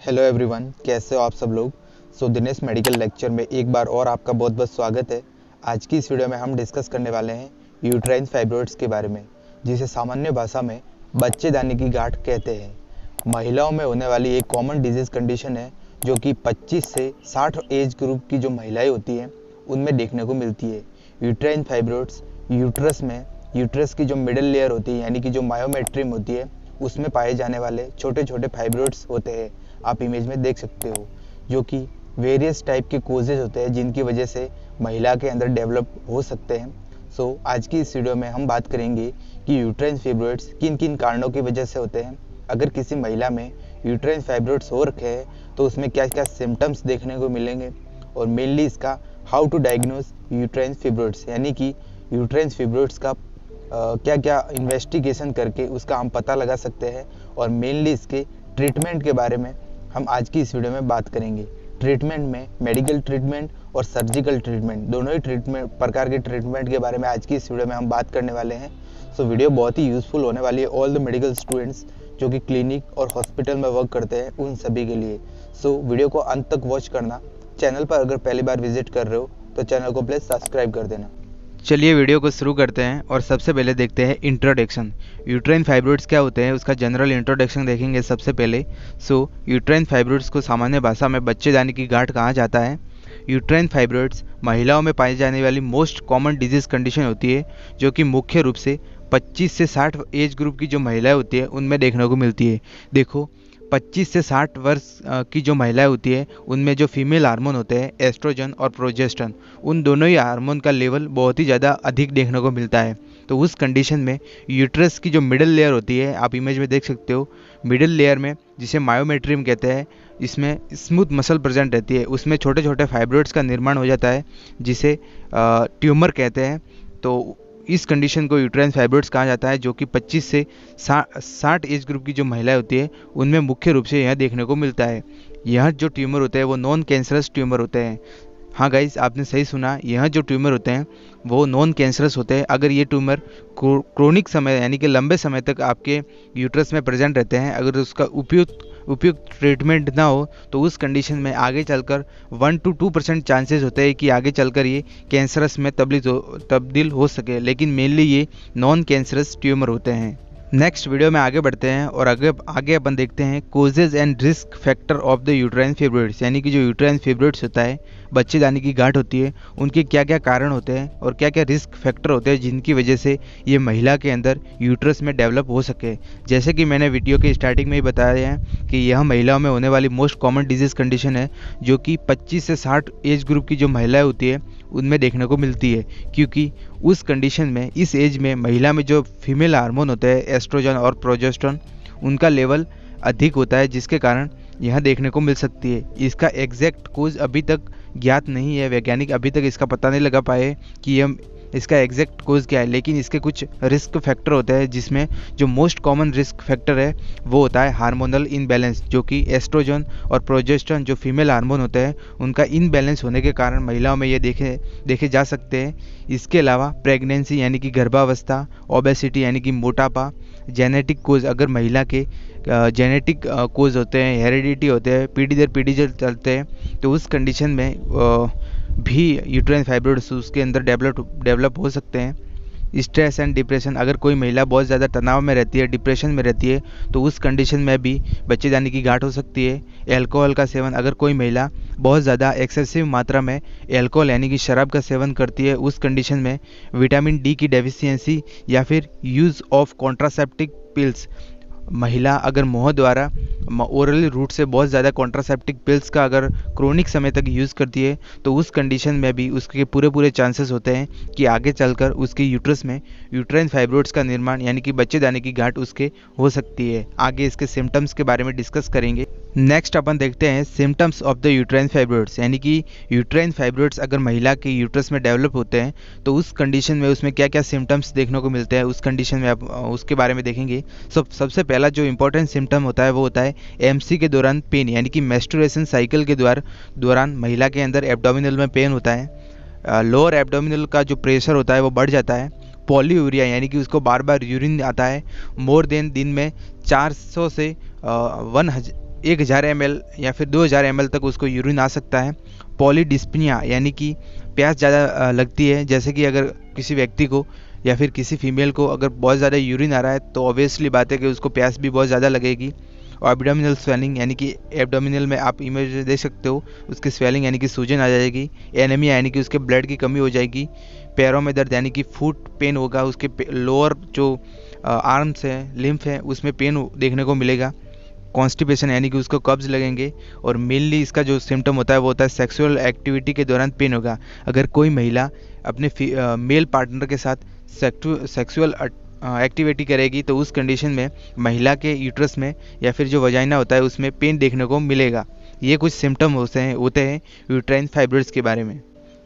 Hello everyone, कैसे हो आप सब लोग। दिनेश मेडिकल लेक्चर में एक बार और आपका बहुत बहुत स्वागत है। आज की इस वीडियो में हम डिस्कस करने वाले हैं यूट्राइन फाइब्रॉइड्स के बारे में, जिसे सामान्य भाषा में बच्चेदानी की गांठ कहते हैं। महिलाओं में होने वाली एक कॉमन डिजीज़ कंडीशन है जो कि 25 से 60 एज ग्रुप की जो महिलाएँ होती हैं उनमें देखने को मिलती है। यूट्राइन फाइब्रॉइड्स यूट्रस की जो मिडल लेयर होती है यानी कि जो मायोमेट्रियम होती है उसमें पाए जाने वाले छोटे छोटे फाइब्रॉइड्स होते हैं। आप इमेज में देख सकते हो, जो कि वेरियस टाइप के कोजेज होते हैं जिनकी वजह से महिला के अंदर डेवलप हो सकते हैं। आज की इस वीडियो में हम बात करेंगे कि यूट्राइन फाइब्रॉइड्स किन किन कारणों की वजह से होते हैं। अगर किसी महिला में यूट्राइन फाइब्रॉइड्स हो रखे हैं तो उसमें क्या क्या सिम्टम्स देखने को मिलेंगे, और मेनली इसका how to diagnose uterine fibroids यानी कि यूट्राइन फाइब्रॉइड्स का क्या क्या इन्वेस्टिगेशन करके उसका हम पता लगा सकते हैं, और मेनली इसके ट्रीटमेंट के बारे में हम आज की इस वीडियो में बात करेंगे। ट्रीटमेंट में मेडिकल ट्रीटमेंट और सर्जिकल ट्रीटमेंट, दोनों ही प्रकार के ट्रीटमेंट के बारे में आज की इस वीडियो में हम बात करने वाले हैं। वीडियो बहुत ही यूज़फुल होने वाली है ऑल द मेडिकल स्टूडेंट्स जो कि क्लिनिक और हॉस्पिटल में वर्क करते हैं उन सभी के लिए। वीडियो को अंत तक वॉच करना। चैनल पर अगर पहली बार विजिट कर रहे हो तो चैनल को प्लीज़ सब्सक्राइब कर देना। चलिए वीडियो को शुरू करते हैं और सबसे पहले देखते हैं इंट्रोडक्शन। यूट्राइन फाइब्रॉइड्स क्या होते हैं उसका जनरल इंट्रोडक्शन देखेंगे सबसे पहले। यूट्राइन फाइब्रॉइड्स को सामान्य भाषा में बच्चेदानी की गांठ कहा जाता है। यूट्राइन फाइब्रॉइड्स महिलाओं में पाई जाने वाली मोस्ट कॉमन डिजीज़ कंडीशन होती है जो कि मुख्य रूप से 25 से 60 एज ग्रुप की जो महिलाएं होती है उनमें देखने को मिलती है। देखो, 25 से 60 वर्ष की जो महिलाएं होती है उनमें जो फीमेल हार्मोन होते हैं एस्ट्रोजन और प्रोजेस्टेरोन, उन दोनों ही हार्मोन का लेवल बहुत ही ज़्यादा अधिक देखने को मिलता है। तो उस कंडीशन में यूट्रस की जो मिडल लेयर होती है, आप इमेज में देख सकते हो, मिडल लेयर में जिसे मायोमेट्रियम कहते हैं, इसमें स्मूथ मसल प्रेजेंट रहती है, उसमें छोटे छोटे फाइब्रॉइड्स का निर्माण हो जाता है जिसे ट्यूमर कहते हैं। तो इस कंडीशन को यूट्राइन फाइब्रॉइड्स कहा जाता है जो कि 25 से 60 एज ग्रुप की जो महिलाएं होती है उनमें मुख्य रूप से यह देखने को मिलता है। यह जो ट्यूमर होते हैं वो नॉन कैंसरस ट्यूमर होते हैं। हाँ गाइस, आपने सही सुना, यह जो ट्यूमर होते हैं वो नॉन कैंसरस होते हैं। अगर ये ट्यूमर क्रोनिक समय यानी कि लंबे समय तक आपके यूट्रस में प्रेजेंट रहते हैं, अगर उसका उपयुक्त ट्रीटमेंट ना हो तो उस कंडीशन में आगे चलकर 1 to 2% चांसेस होते हैं कि आगे चलकर ये कैंसरस में तब्दील हो सके, लेकिन मेनली ये नॉन कैंसरस ट्यूमर होते हैं। नेक्स्ट वीडियो में आगे बढ़ते हैं और आगे अपन देखते हैं causes and risk factor of the uterine fibroids, यानी कि जो यूट्राइन फाइब्रॉइड्स होता है, बच्चेदानी की गांठ होती है, उनके क्या क्या कारण होते हैं और क्या क्या रिस्क फैक्टर होते हैं जिनकी वजह से ये महिला के अंदर यूट्रस में डेवलप हो सके। जैसे कि मैंने वीडियो के स्टार्टिंग में ही बताया है कि यह महिलाओं में होने वाली मोस्ट कॉमन डिजीज़ कंडीशन है जो कि 25 से 60 एज ग्रुप की जो महिलाएँ होती है उनमें देखने को मिलती है, क्योंकि उस कंडीशन में, इस एज में महिला में जो फीमेल हार्मोन होते हैं एस्ट्रोजन और प्रोजेस्टेरोन, उनका लेवल अधिक होता है, जिसके कारण यह देखने को मिल सकती है। इसका एग्जैक्ट कोज अभी तक ज्ञात नहीं है, वैज्ञानिक अभी तक इसका पता नहीं लगा पाए कि यह इसका एग्जैक्ट कोज क्या है, लेकिन इसके कुछ रिस्क फैक्टर होते हैं जिसमें जो मोस्ट कॉमन रिस्क फैक्टर है वो होता है हार्मोनल इनबैलेंस, जो कि एस्ट्रोजन और प्रोजेस्टेरोन जो फीमेल हार्मोन होते हैं उनका इनबैलेंस होने के कारण महिलाओं में ये देखे जा सकते हैं। इसके अलावा प्रेगनेंसी यानी कि गर्भावस्था, ओबेसिटी यानी कि मोटापा, जेनेटिक कोज, अगर महिला के जेनेटिक कोज होते हैं, हेरिडिटी होते हैं, पीढ़ी दर पीढ़ी चलते हैं, तो उस कंडीशन में भी यूट्राइन फाइब्रॉइड्स उसके अंदर डेवलप हो सकते हैं। स्ट्रेस एंड डिप्रेशन, अगर कोई महिला बहुत ज़्यादा तनाव में रहती है, डिप्रेशन में रहती है, तो उस कंडीशन में भी बच्चेदानी की गांठ हो सकती है। एल्कोहल का सेवन, अगर कोई महिला बहुत ज़्यादा एक्सेसिव मात्रा में एल्कोहल यानी कि शराब का सेवन करती है, उस कंडीशन में विटामिन डी की डेफिशिएंसी या फिर यूज़ ऑफ कॉन्ट्रासेप्टिक पिल्स, महिला अगर मुंह द्वारा ओरल रूट से बहुत ज़्यादा कॉन्ट्रासेप्टिक पिल्स का अगर क्रोनिक समय तक यूज़ करती है तो उस कंडीशन में भी उसके पूरे चांसेस होते हैं कि आगे चलकर उसके यूट्रस में यूट्राइन फाइब्रॉइड्स का निर्माण यानी कि बच्चेदानी की गांठ उसके हो सकती है। आगे इसके सिम्टम्स के बारे में डिस्कस करेंगे। नेक्स्ट अपन देखते हैं symptoms of the uterine fibroids, यानी कि यूट्राइन फाइब्रॉइड्स अगर महिला के यूट्रस में डेवलप होते हैं तो उस कंडीशन में उसमें क्या क्या सिम्टम्स देखने को मिलते हैं, उस कंडीशन में आप उसके बारे में देखेंगे। सबसे पहला जो इंपॉर्टेंट सिम्टम होता है वो होता है एमसी के दौरान पेन, यानी कि मेंस्ट्रुएशन साइकिल के दौरान महिला के अंदर एब्डोमिनल में पेन होता है। लोअर एब्डोमिनल का जो प्रेशर होता है वो बढ़ जाता है। पॉलीयूरिया यानी कि उसको बार बार यूरिन आता है। मोर देन दिन में 400 से 1000 ml या फिर 2000 ml तक उसको यूरिन आ सकता है। पॉलीडिस्पनिया यानी कि प्यास ज़्यादा लगती है, जैसे कि अगर किसी व्यक्ति को या फिर किसी फीमेल को अगर बहुत ज़्यादा यूरिन आ रहा है तो ऑब्वियसली बात है कि उसको प्यास भी बहुत ज़्यादा लगेगी। और एब्डोमिनल स्वेलिंग यानी कि एब्डोमिनल में आप इमेज देख सकते हो, उसकी स्वेलिंग यानी कि सूजन आ जाएगी। एनीमिया यानी कि उसके ब्लड की कमी हो जाएगी। पैरों में दर्द यानी कि फुट पेन होगा, उसके लोअर जो आर्म्स है, लिम्फ है, उसमें पेन देखने को मिलेगा। कॉन्स्टिपेशन यानी कि उसको कब्ज लगेंगे। और मेनली इसका जो सिम्टम होता है वो होता है सेक्सुअल एक्टिविटी के दौरान पेन होगा। अगर कोई महिला अपने मेल पार्टनर के साथ सेक्सुअल एक्टिविटी करेगी तो उस कंडीशन में महिला के यूट्रस में या फिर जो वजाइना होता है उसमें पेन देखने को मिलेगा। ये कुछ सिम्टम होते हैं यूट्राइन फाइब्रॉइड्स के बारे में।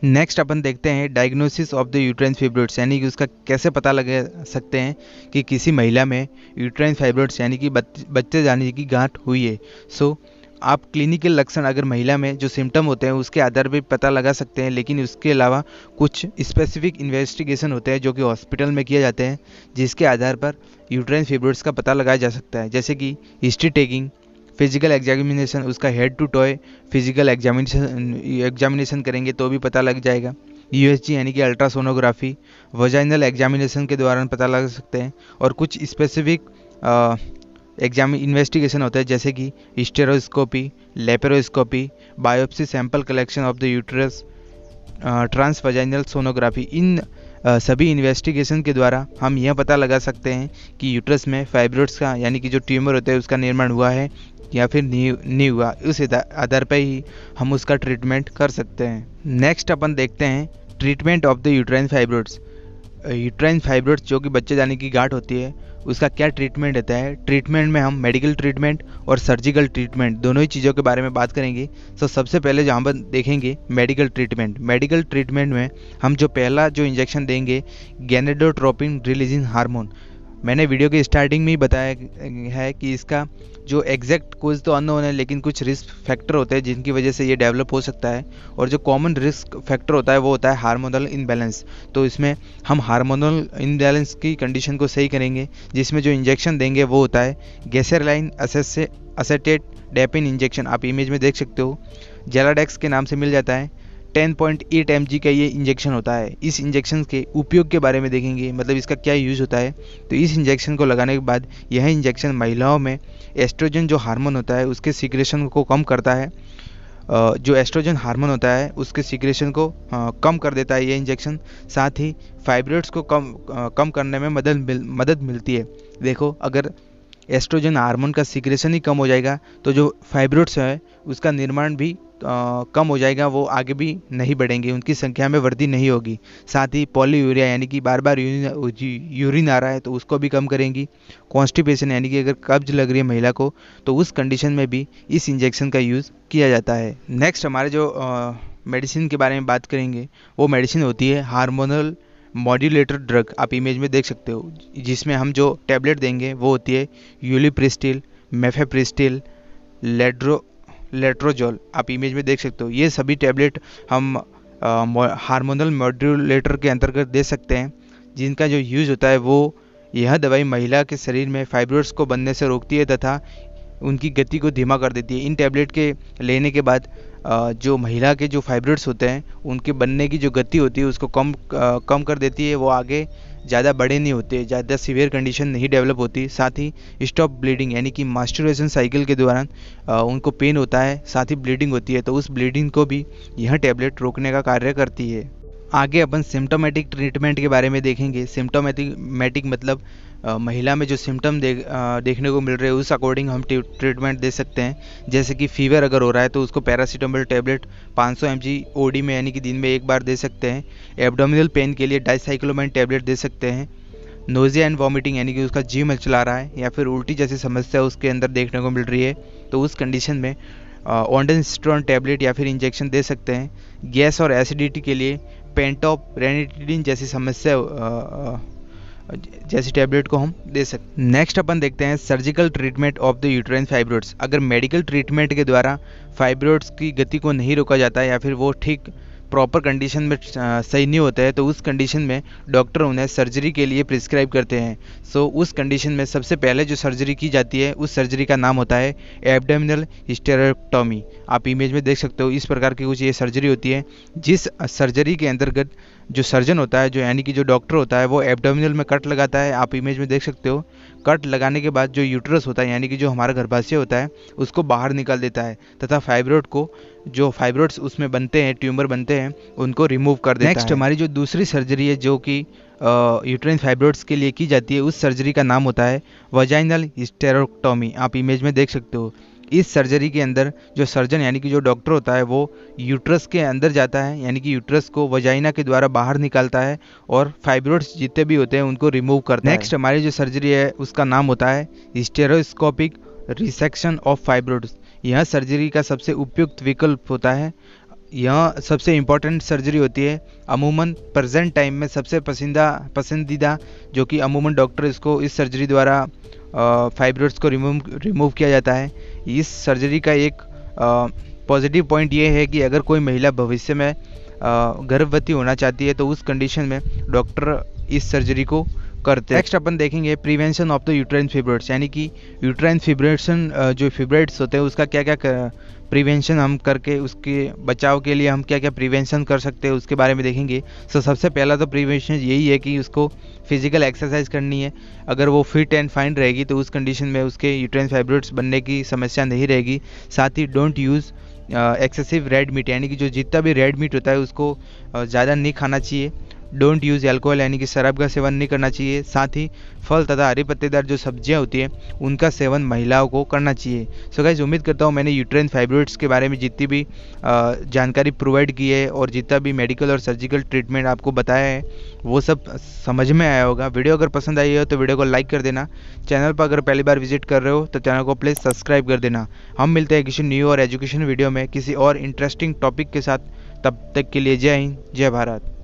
नेक्स्ट अपन देखते हैं diagnosis of the uterine fibroids, यानी कि उसका कैसे पता लगा सकते हैं कि किसी महिला में यूट्राइन फाइब्रॉइड्स यानी कि बच्चे जाने की गांठ हुई है। सो आप क्लिनिकल लक्षण अगर महिला में जो सिम्टम होते हैं उसके आधार पर पता लगा सकते हैं, लेकिन उसके अलावा कुछ स्पेसिफिक इन्वेस्टिगेशन होते हैं जो कि हॉस्पिटल में किए जाते हैं, जिसके आधार पर यूट्राइन फाइब्रॉइड्स का पता लगाया जा सकता है। जैसे कि हिस्ट्री टेकिंग, फिजिकल एग्जामिनेशन, उसका head to toe physical examination करेंगे तो भी पता लग जाएगा। USG यानी कि अल्ट्रासोनोग्राफी, वजाइनल एग्जामिनेशन के दौरान पता लगा सकते हैं। और कुछ स्पेसिफिक इन्वेस्टिगेशन होता है जैसे कि hysteroscopy, laparoscopy, biopsy, sample collection of the uterus, transvaginal sonography. इन सभी इन्वेस्टिगेशन के द्वारा हम यह पता लगा सकते हैं कि यूट्रस में फाइब्रॉइड्स का यानी कि जो ट्यूमर होता है उसका निर्माण हुआ है या फिर नहीं हुआ। उस आधार पर ही हम उसका ट्रीटमेंट कर सकते हैं। नेक्स्ट अपन देखते हैं treatment of the uterine fibroids. Uterine fibroids जो कि बच्चे जाने की गांठ होती है उसका क्या ट्रीटमेंट रहता है। ट्रीटमेंट में हम मेडिकल ट्रीटमेंट और सर्जिकल ट्रीटमेंट दोनों ही चीज़ों के बारे में बात करेंगे। तो सबसे पहले जहाँ पर देखेंगे मेडिकल ट्रीटमेंट। मेडिकल ट्रीटमेंट में हम जो पहला जो इंजेक्शन देंगे गैनेडोट्रोपिन रिलीजिंग हार्मोन। मैंने वीडियो के स्टार्टिंग में ही बताया है कि इसका जो एग्जैक्ट कोज तो अननोन है, लेकिन कुछ रिस्क फैक्टर होते हैं जिनकी वजह से ये डेवलप हो सकता है। और जो कॉमन रिस्क फैक्टर होता है वो होता है हार्मोनल इनबैलेंस। तो इसमें हम हार्मोनल इनबैलेंस की कंडीशन को सही करेंगे, जिसमें जो इंजेक्शन देंगे वो होता है गैसेरलाइन एसेटेट डेपिन इंजेक्शन। आप इमेज में देख सकते हो, जेलाडेक्स के नाम से मिल जाता है। 10.8 mg का ये इंजेक्शन होता है। इस इंजेक्शन के उपयोग के बारे में देखेंगे, मतलब इसका क्या यूज़ होता है। तो इस इंजेक्शन को लगाने के बाद यह इंजेक्शन महिलाओं में एस्ट्रोजन जो हार्मोन होता है उसके सीक्रेशन को कम करता है। जो एस्ट्रोजन हार्मोन होता है उसके सीक्रेशन को कम कर देता है ये इंजेक्शन। साथ ही फाइब्रॉइड्स को कम करने में मदद मिलती है। देखो, अगर एस्ट्रोजन हार्मोन का सीक्रेशन ही कम हो जाएगा तो जो फाइब्रॉइड्स है उसका निर्माण भी कम हो जाएगा, वो आगे भी नहीं बढ़ेंगे, उनकी संख्या में वृद्धि नहीं होगी। साथ ही पॉलीयूरिया यानी कि बार बार यूरिन आ रहा है तो उसको भी कम करेंगी। कॉन्स्टिपेशन यानी कि अगर कब्ज लग रही है महिला को तो उस कंडीशन में भी इस इंजेक्शन का यूज़ किया जाता है। नेक्स्ट हमारे जो मेडिसिन के बारे में बात करेंगे वो मेडिसिन होती है हार्मोनल मॉड्यूलेटर ड्रग। आप इमेज में देख सकते हो, जिसमें हम जो टैबलेट देंगे वो होती है यूलिप्रिस्टिल, मेफेप्रिस्टिल, लेट्रोजोल। आप इमेज में देख सकते हो, ये सभी टैबलेट हम हार्मोनल मॉड्यूलेटर के अंतर्गत दे सकते हैं, जिनका जो यूज़ होता है वो यह दवाई महिला के शरीर में फाइब्रॉइड्स को बनने से रोकती है तथा उनकी गति को धीमा कर देती है। इन टैबलेट के लेने के बाद जो महिला के जो फाइब्रॉइड्स होते हैं उनके बनने की जो गति होती है उसको कम कर देती है। वो आगे ज़्यादा बड़े नहीं होते, ज़्यादा सीवियर कंडीशन नहीं डेवलप होती। साथ ही स्टॉप ब्लीडिंग यानी कि मास्टरबेशन साइकिल के दौरान उनको पेन होता है, साथ ही ब्लीडिंग होती है, तो उस ब्लीडिंग को भी यह टैबलेट रोकने का कार्य करती है। आगे अपन सिम्टोमेटिक ट्रीटमेंट के बारे में देखेंगे। सिम्टोमेटिक मतलब महिला में जो सिम्टम देखने को मिल रहे हैं उस अकॉर्डिंग हम ट्रीटमेंट दे सकते हैं। जैसे कि फीवर अगर हो रहा है तो उसको पैरासीटामोल टैबलेट 500 mg OD में यानी कि दिन में एक बार दे सकते हैं। एब्डोमिनल पेन के लिए डाइसाइक्लोमाइन टैबलेट दे सकते हैं। नोजिया एंड वॉमिटिंग यानी कि उसका जी मचला रहा है या फिर उल्टी जैसी समस्या उसके अंदर देखने को मिल रही है तो उस कंडीशन में ऑन्डेंस्ट्रॉन टैबलेट या फिर इंजेक्शन दे सकते हैं। गैस और एसिडिटी के लिए पेंटॉप, रेनिटिडिन जैसी समस्या जैसी टैबलेट को हम दे सकते हैं। नेक्स्ट अपन देखते हैं surgical treatment of the uterine fibroids. अगर मेडिकल ट्रीटमेंट के द्वारा फाइब्रॉइड्स की गति को नहीं रोका जाता है या फिर वो ठीक प्रॉपर कंडीशन में सही नहीं होता है तो उस कंडीशन में डॉक्टर उन्हें सर्जरी के लिए प्रिस्क्राइब करते हैं। सो उस कंडीशन में सबसे पहले जो सर्जरी की जाती है उस सर्जरी का नाम होता है एब्डोमिनल हिस्टेरेक्टोमी। आप इमेज में देख सकते हो इस प्रकार की कुछ ये सर्जरी होती है, जिस सर्जरी के अंतर्गत जो सर्जन होता है, जो यानी कि जो डॉक्टर होता है, वो एब्डोमिनल में कट लगाता है। आप इमेज में देख सकते हो कट लगाने के बाद जो यूट्रस होता है यानी कि जो हमारा गर्भाशय होता है उसको बाहर निकाल देता है तथा फाइब्रोइड को, जो फाइब्रोइड्स उसमें बनते हैं, ट्यूमर बनते हैं, उनको रिमूव कर देता है। नेक्स्ट हमारी जो दूसरी सर्जरी है जो कि यूट्राइन फाइब्रोइड्स के लिए की जाती है, उस सर्जरी का नाम होता है वजाइनल हिस्टेरेक्टोमी। आप इमेज में देख सकते हो इस सर्जरी के अंदर जो सर्जन यानी कि जो डॉक्टर होता है वो यूट्रस के अंदर जाता है, यानी कि यूट्रस को वजाइना के द्वारा बाहर निकालता है और फाइब्रोइड्स जितने भी होते हैं उनको रिमूव करता है। नेक्स्ट हमारी जो सर्जरी है उसका नाम होता है हिस्टेरोस्कोपिक रिसेक्शन ऑफ फाइब्रोइड्स। यह सर्जरी का सबसे उपयुक्त विकल्प होता है। यह सबसे इम्पॉर्टेंट सर्जरी होती है, अमूमन प्रेजेंट टाइम में सबसे पसंदीदा, जो कि अमूमन डॉक्टर इसको इस सर्जरी द्वारा फाइब्रोइड्स को रिमूव किया जाता है। इस सर्जरी का एक पॉजिटिव पॉइंट ये है कि अगर कोई महिला भविष्य में गर्भवती होना चाहती है तो उस कंडीशन में डॉक्टर इस सर्जरी को करते हैं। नेक्स्ट अपन देखेंगे प्रिवेंशन ऑफ द यूट्राइन फिब्रोइड्स, यानी कि यूट्राइन फिब्रेशन जो फिब्रोइड्स होते हैं उसका क्या क्या प्रिवेंशन हम करके उसके बचाव के लिए हम क्या क्या प्रिवेंशन कर सकते हैं उसके बारे में देखेंगे। सो सबसे पहला तो प्रिवेंशन यही है कि उसको फिजिकल एक्सरसाइज करनी है। अगर वो फिट एंड फाइन रहेगी तो उस कंडीशन में उसके यूट्राइन फाइब्रोइड्स बनने की समस्या नहीं रहेगी। साथ ही don't use excessive red meat, यानी कि जो जितना भी रेड मीट होता है उसको ज़्यादा नहीं खाना चाहिए। डोंट यूज़ एल्कोहल, यानी कि शराब का सेवन नहीं करना चाहिए। साथ ही फल तथा हरी पत्तेदार जो सब्जियां होती हैं उनका सेवन महिलाओं को करना चाहिए। सो गाइस, उम्मीद करता हूँ मैंने यूट्राइन फाइब्रोइड्स के बारे में जितनी भी जानकारी प्रोवाइड की है और जितना भी मेडिकल और सर्जिकल ट्रीटमेंट आपको बताया है वो सब समझ में आया होगा। वीडियो अगर पसंद आई हो तो वीडियो को लाइक कर देना। चैनल पर अगर पहली बार विजिट कर रहे हो तो चैनल को प्लीज़ सब्सक्राइब कर देना। हम मिलते हैं किसी न्यू और एजुकेशन वीडियो में किसी और इंटरेस्टिंग टॉपिक के साथ। तब तक के लिए जय हिंद, जय भारत।